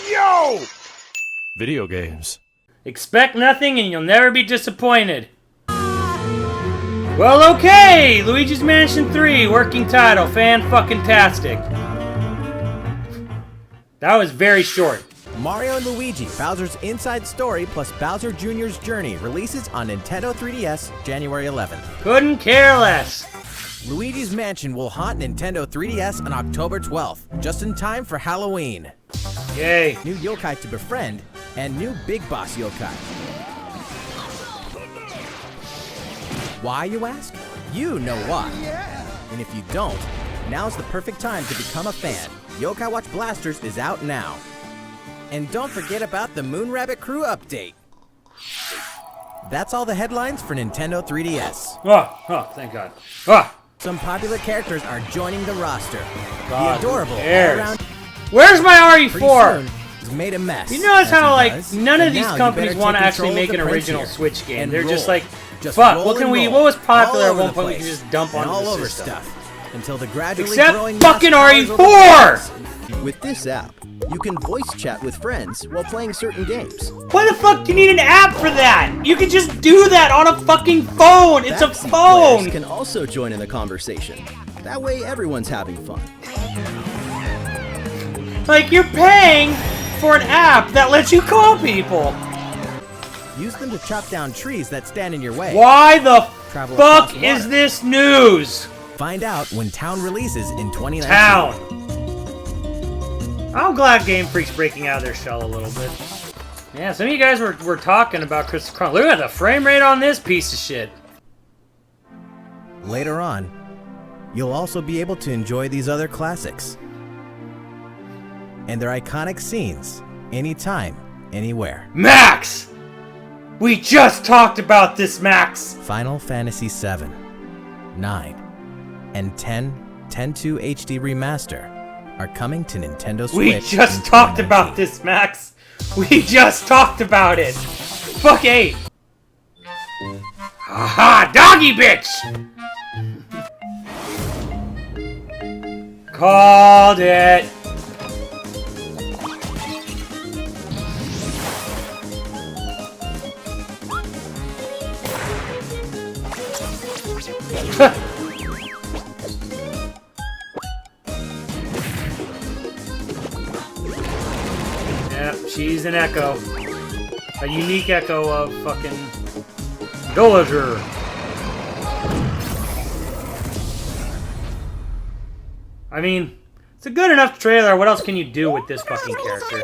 Yo! Video games. Expect nothing and you'll never be disappointed. Well, okay! Luigi's Mansion 3, working title, fan-fucking-tastic. That was very short. Mario & Luigi, Bowser's Inside Story plus Bowser Jr.'s Journey releases on Nintendo 3DS January 11th. Couldn't care less. Luigi's Mansion will haunt Nintendo 3DS on October 12th, just in time for Halloween. Yay. New yokai to befriend, and new Big Boss yokai. Why, you ask? You know why. And if you don't, now's the perfect time to become a fan. Yokai Watch Blasters is out now. And don't forget about the Moon Rabbit Crew update. That's all the headlines for Nintendo 3DS. Oh, thank God. Oh. Some popular characters are joining the roster. God, the adorable all-around. Where's my RE4? He's made a mess. You notice how does, none of these companies want to actually make an original Switch game. They're just like, fuck, what was popular at one point we can just dump on all over stuff. Until the gradually Except growing fucking RE4! With this app, you can voice chat with friends while playing certain games. Why the fuck do you need an app for that? You can just do that on a fucking phone! It's a Backseat phone! players can also join in the conversation. That way everyone's having fun. Like, you're paying for an app that lets you call people! Use them to chop down trees that stand in your way. Why the Travel fuck across is water. this news? Find out when Town releases in 2019. Town! I'm glad Game Freak's breaking out of their shell a little bit. Yeah, some of you guys were talking about Crystal Chronicles. Look at the frame rate on this piece of shit. Later on, you'll also be able to enjoy these other classics and their iconic scenes anytime, anywhere. Max! We just talked about this, Max! Final Fantasy VII, 9, and 10/2 HD Remaster are coming to Nintendo Switch. We just talked about this, Max! We just talked about it! Fuck 8! Aha! Doggy bitch! Called it! Yep, she's an echo. A unique echo of fucking Villager. I mean, it's a good enough trailer. What else can you do with this fucking character?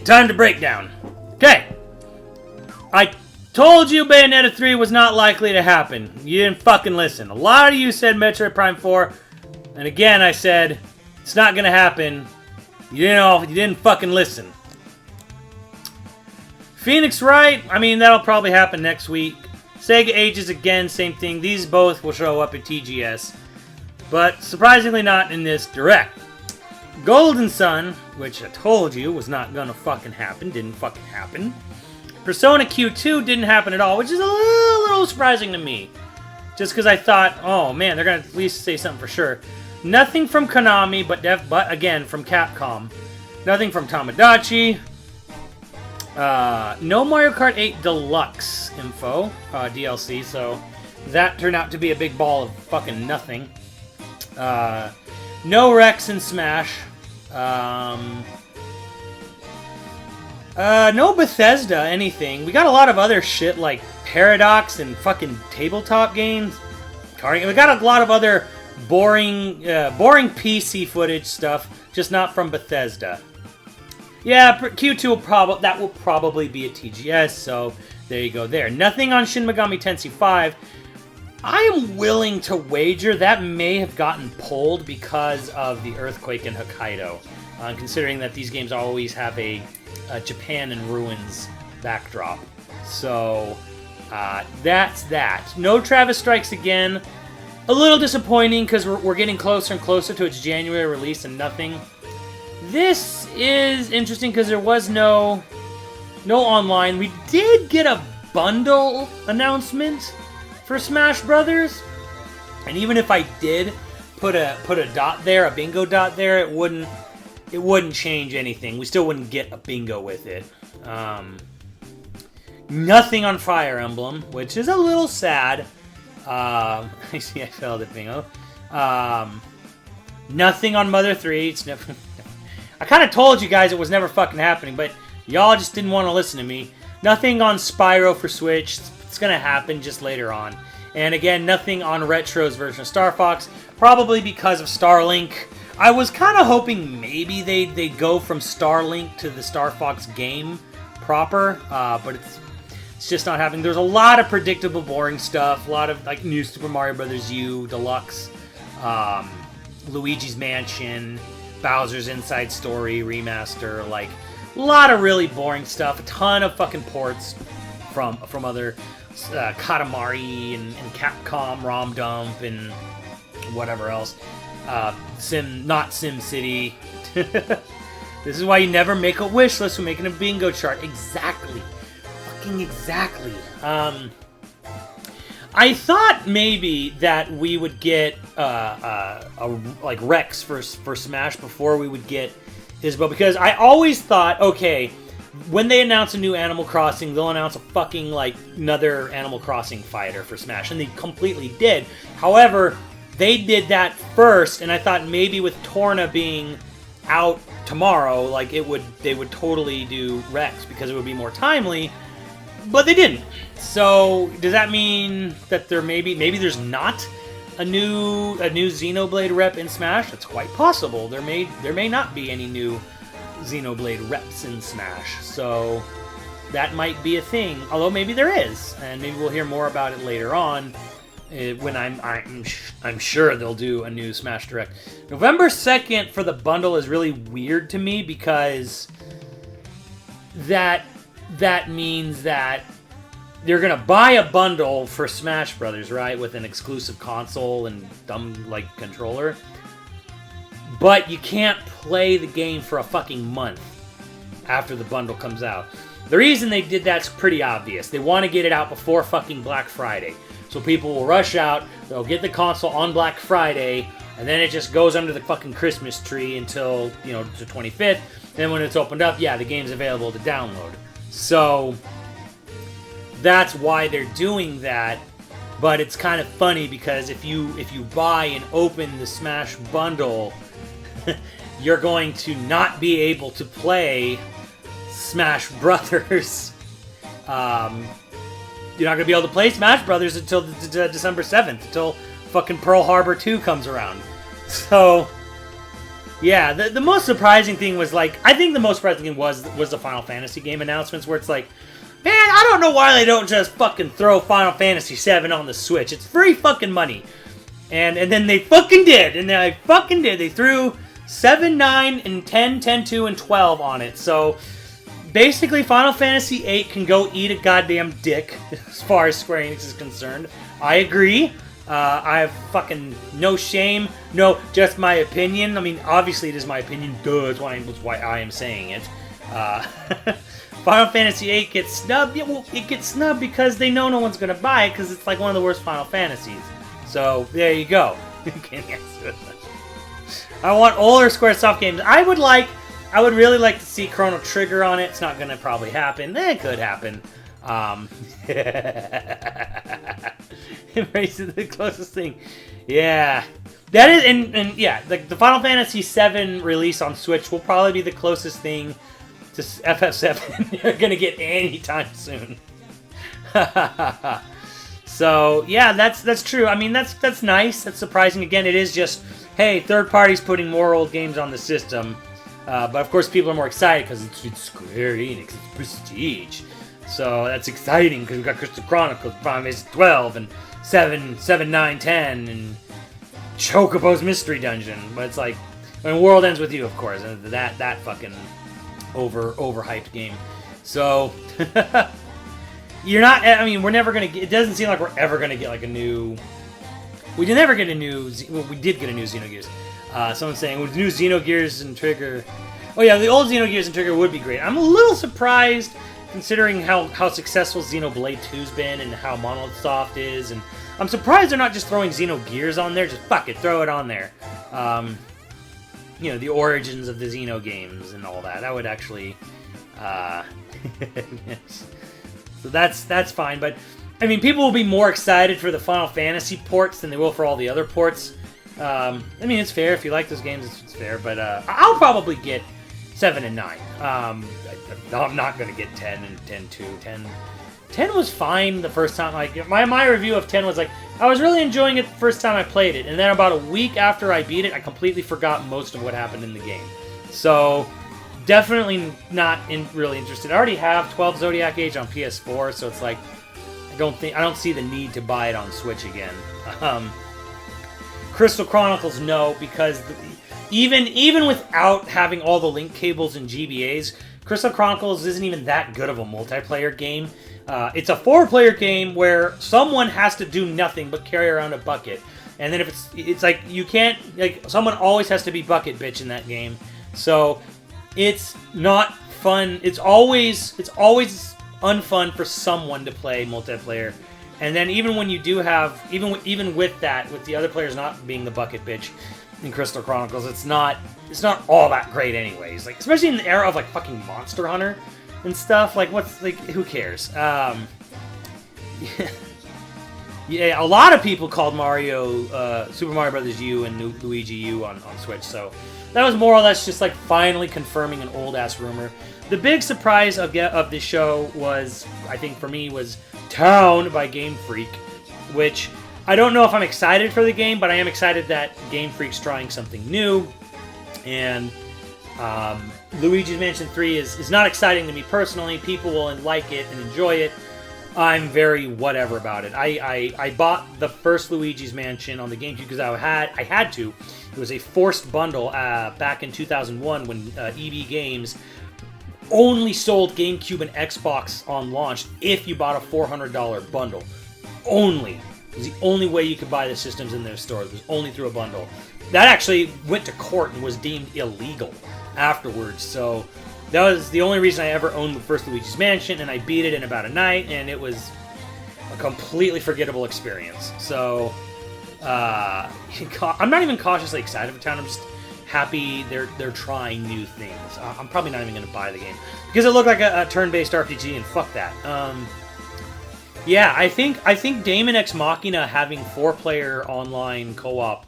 Time to break down. Okay. I told you Bayonetta 3 was not likely to happen. You didn't fucking listen. A lot of you said Metroid Prime 4. And again, I said, it's not gonna happen. You didn't fucking listen. Phoenix Wright, I mean, that'll probably happen next week. Sega Ages, again, same thing. These both will show up at TGS. But surprisingly not in this direct. Golden Sun, which I told you was not gonna fucking happen, didn't fucking happen. Persona Q2 didn't happen at all, which is a little surprising to me. Just because I thought, oh man, they're gonna at least say something for sure. Nothing from Konami, but again, from Capcom. Nothing from Tamagotchi. No Mario Kart 8 Deluxe info, DLC, so that turned out to be a big ball of fucking nothing. No Rex in Smash. No Bethesda anything. We got a lot of other shit like Paradox and fucking tabletop games. We got a lot of other boring PC footage stuff, just not from Bethesda. Yeah, Q2 will probably be at TGS, so there you go there. Nothing on Shin Megami Tensei 5. I am willing to wager that may have gotten pulled because of the earthquake in Hokkaido, considering that these games always have a Japan in ruins backdrop. So, that's that. No Travis Strikes Again. A little disappointing because we're getting closer and closer to its January release and nothing. This is interesting because there was no online. We did get a bundle announcement for Smash Brothers, and even if I did put a dot there, a bingo dot there, it wouldn't it wouldn't change anything. We still wouldn't get a bingo with it. Nothing on Fire Emblem, which is a little sad. I see I failed at bingo. Nothing on Mother 3. It's never. I kind of told you guys it was never fucking happening, but y'all just didn't want to listen to me. Nothing on Spyro for Switch. It's gonna happen just later on. And again, nothing on Retro's version of Star Fox, probably because of Starlink. I was kind of hoping maybe they'd go from Starlink to the Star Fox game proper, but it's just not happening. There's a lot of predictable, boring stuff. A lot of like new Super Mario Bros. U Deluxe, Luigi's Mansion, Bowser's Inside Story remaster. Like a lot of really boring stuff. A ton of fucking ports from other Katamari and Capcom ROM dump and whatever else. Not Sim City. This is why you never make a wish list when making a bingo chart. Exactly. Fucking exactly. I thought maybe that we would get like Rex for Smash before we would get Isabelle, because I always thought, okay, when they announce a new Animal Crossing, they'll announce a fucking like another Animal Crossing fighter for Smash, and they completely did. However, they did that first, and I thought maybe with Torna being out tomorrow, like they would totally do Rex because it would be more timely, but they didn't. So does that mean that there maybe there's not a new Xenoblade rep in Smash? That's quite possible. There may not be any new Xenoblade reps in Smash, so that might be a thing. Although maybe there is, and maybe we'll hear more about it later on. When I'm sure they'll do a new Smash Direct. November 2nd for the bundle is really weird to me because that means that you're gonna buy a bundle for Smash Brothers, right, with an exclusive console and dumb like controller, but you can't play the game for a fucking month after the bundle comes out. The reason they did that's pretty obvious. They want to get it out before fucking Black Friday. So people will rush out, they'll get the console on Black Friday, and then it just goes under the fucking Christmas tree until, the 25th. Then when it's opened up, yeah, the game's available to download. So that's why they're doing that. But it's kind of funny because if you buy and open the Smash bundle, you're going to not be able to play Smash Brothers. You're not going to be able to play Smash Brothers until December 7th, until fucking Pearl Harbor 2 comes around. So, yeah, the most surprising thing was, like, I think the most surprising thing was the Final Fantasy game announcements, where it's like, man, I don't know why they don't just fucking throw Final Fantasy 7 on the Switch. It's free fucking money. And then they fucking did. And they fucking did. They threw 7, 9, and 10, 10, 2, and 12 on it. So basically, Final Fantasy VIII can go eat a goddamn dick as far as Square Enix is concerned. I agree. I have fucking no shame. No, just my opinion. I mean, obviously it is my opinion. Duh, that's why I am saying it. Final Fantasy VIII gets snubbed. Yeah, well, it gets snubbed because they know no one's going to buy it because it's like one of the worst Final Fantasies. So, there you go. I want older Squaresoft games. I would really like to see Chrono Trigger on it. It's not going to probably happen. It could happen. Embrace is the closest thing. Yeah. That is, and yeah, the Final Fantasy VII release on Switch will probably be the closest thing to FF7 you're going to get anytime soon. So, yeah, that's true. I mean, that's nice. That's surprising. Again, it is just, hey, third parties putting more old games on the system. But of course, people are more excited because it's Square Enix, it's prestige. So that's exciting because we've got Crystal Chronicles, Final Fantasy 12, and 7, 9, 10, and Chocobo's Mystery Dungeon. But it's like, World Ends With You, of course, and that fucking overhyped game. So you're not. I mean, we're never gonna get. It doesn't seem like we're ever gonna get like a new. We did never get a new. Well, we did get a new Xenogears. Someone's saying, with new Xenogears and Trigger... Oh yeah, the old Xenogears and Trigger would be great. I'm a little surprised, considering how successful Xenoblade 2's been and how Monolith Soft is, and I'm surprised they're not just throwing Xenogears on there. Just fuck it, throw it on there. the origins of the Xeno games and all that. That would actually, yes. So that's fine. But I mean, people will be more excited for the Final Fantasy ports than they will for all the other ports. I mean, it's fair if you like those games. It's fair, but I'll probably get 7 and 9. I'm not gonna get 10 and 10 too. 10 was fine the first time. Like my review of 10 was like, I was really enjoying it the first time I played it, and then about a week after I beat it, I completely forgot most of what happened in the game. So definitely not really interested. I already have 12 Zodiac Age on PS4, so it's like I don't see the need to buy it on Switch again. Crystal Chronicles, no, because even without having all the link cables and GBAs, Crystal Chronicles isn't even that good of a multiplayer game. It's a 4-player game where someone has to do nothing but carry around a bucket. And then if it's like you can't, like, someone always has to be bucket bitch in that game. So it's not fun. It's always unfun for someone to play multiplayer. And then even when you do have, even with that, with the other players not being the bucket bitch in Crystal Chronicles, it's not all that great anyways. Like, especially in the era of like fucking Monster Hunter and stuff. Like, who cares? Yeah, a lot of people called Mario, Super Mario Brothers U and Luigi U on Switch, so that was more or less just like finally confirming an old ass rumor. The big surprise of the show was, I think for me, was Town by Game Freak, which I don't know if I'm excited for the game, but I am excited that Game Freak's trying something new. And Luigi's Mansion 3 is not exciting to me personally. People will like it and enjoy it. I'm very whatever about it. I bought the first Luigi's Mansion on the GameCube because I had to. It was a forced bundle back in 2001 when EB Games only sold GameCube and Xbox on launch if you bought a $400 bundle. Only. It was the only way you could buy the systems in their stores. It was only through a bundle. That actually went to court and was deemed illegal afterwards. So that was the only reason I ever owned the first Luigi's Mansion, and I beat it in about a night, and it was a completely forgettable experience. So I'm not even cautiously excited for Town. I'm just happy they're trying new things. I'm probably not even going to buy the game because it looked like a turn-based RPG, and fuck that. Yeah, I think Daemon X Machina having 4-player online co-op,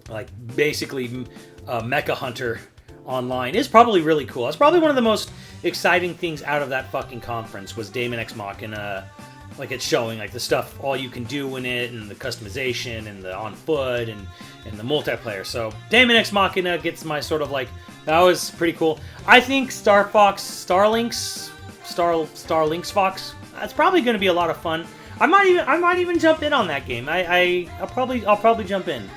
like basically Mecha Hunter online, is probably really cool. That's probably one of the most exciting things out of that fucking conference was Daemon X Machina. Like, it's showing like the stuff, all you can do in it, and the customization, and the on foot, and the multiplayer. So Daemon X Machina gets my sort of like, that was pretty cool. I think Starfox, Starlink's Fox, that's probably going to be a lot of fun. I might even jump in on that game. I'll probably jump in.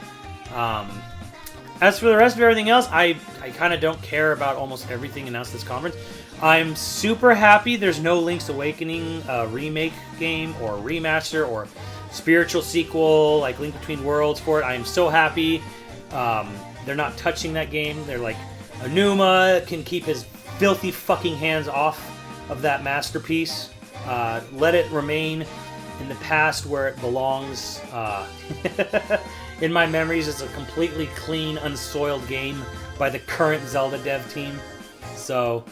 As for the rest of everything else, I kind of don't care about almost everything announced this conference. I'm super happy there's no Link's Awakening remake game or remaster or spiritual sequel like Link Between Worlds for it. I am so happy they're not touching that game. They're like, Aonuma can keep his filthy fucking hands off of that masterpiece. Let it remain in the past where it belongs. In my memories, it's a completely clean, unsoiled game by the current Zelda dev team. So,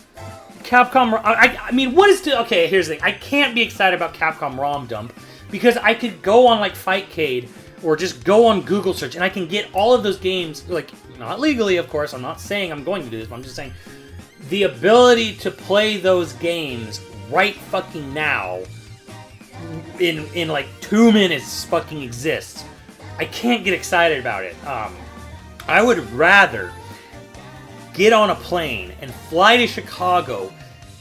Capcom... I mean, what is... Okay, here's the thing. I can't be excited about Capcom ROM Dump because I could go on, like, Fightcade or just go on Google search and I can get all of those games, like, not legally, of course. I'm not saying I'm going to do this, but I'm just saying the ability to play those games right fucking now in like 2 minutes fucking exists. I can't get excited about it. I would rather get on a plane and fly to Chicago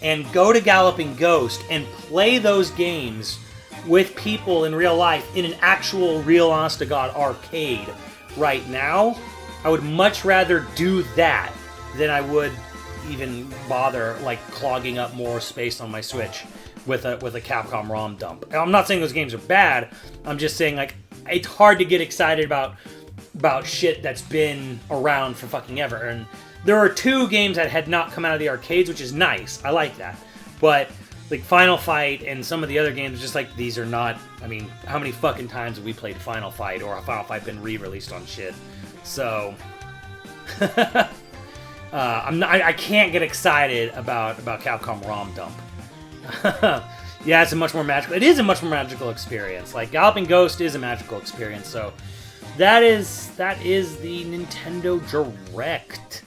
and go to Galloping Ghost and play those games with people in real life in an actual real honest-to-God arcade right now. I would much rather do that than I would even bother like clogging up more space on my Switch with a Capcom ROM dump. I'm not saying those games are bad. I'm just saying like it's hard to get excited about shit that's been around for fucking ever. And there are 2 games that had not come out of the arcades, which is nice. I like that. But like Final Fight and some of the other games, just like these are not. I mean, how many fucking times have we played Final Fight or a Final Fight been re-released on shit? So I can't get excited about Capcom ROM Dump. Yeah, it's a much more magical. It is a much more magical experience. Like Galloping Ghost is a magical experience. So that is the Nintendo Direct.